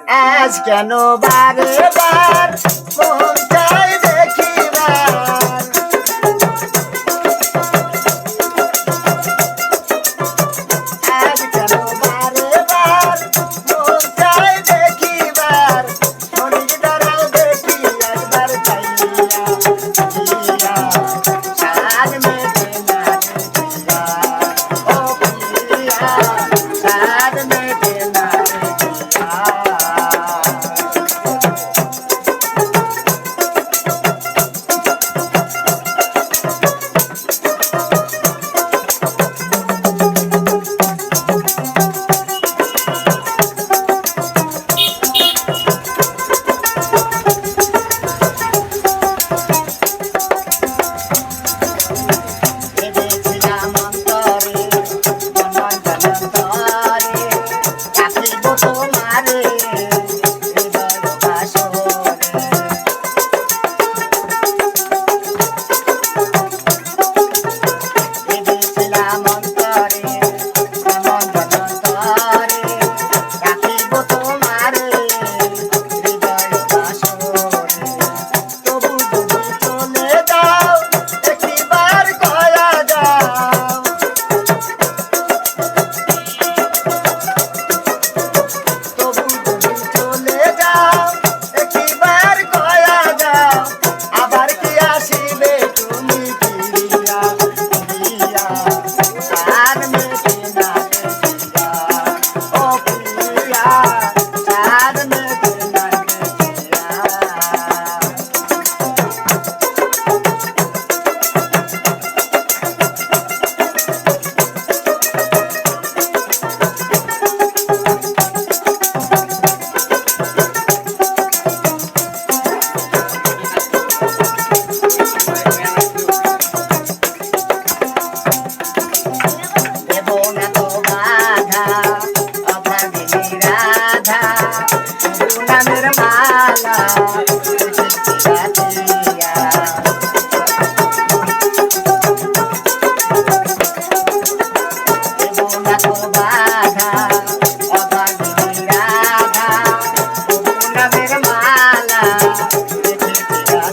আজ কেন বারে বার মন চাই দেখিবার, আজ কেন বারে বার মন চাই দেখিবার, মনির দ্বারাও দেখি একবার চাইয়া চাইয়া, সাদ মেটে না দেখিয়া ও প্রিয়া, সাদ মেটে না দেখিয়া। ভেবেছিলাম অন্তরে মনন্তরে রাখিব তোমারে হৃদয় বাসরে, ভেবেছিলাম অন্তরে মনন্তরে রাখিব তোমারে হৃদয় বাসরে, তবু যদি চলে যাও একবার কয়া যাও, তবু যদি চলে যাও একবার কয়া যাও, আবার কি আসিবে তুমি ফিরিয়া ফিরিয়া, সাদ মেটে না দেখিয়া ও প্রিয়া, সাদ মেটে না দেখিয়া। দেব না তো বাধা অভাগিনী রাধা, তবু নামের মালা দিয়া, দেব না তো বাধা অভাগিনী রাধা, তবু নামের মালা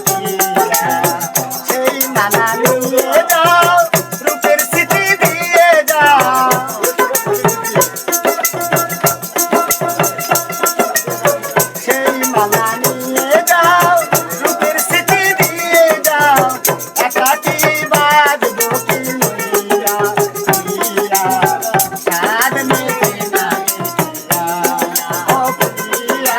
দিয়া, সেই মালা নিয়ে যাও রূপের স্মৃতি দিয়ে যাও, সেই মালা নিয়ে যাও রূপের স্মৃতি দিয়ে যাও, একাকি বাজবো কি লইয়া লইয়া, সাদ মেটে না দেখিয়া ও প্রিয়া।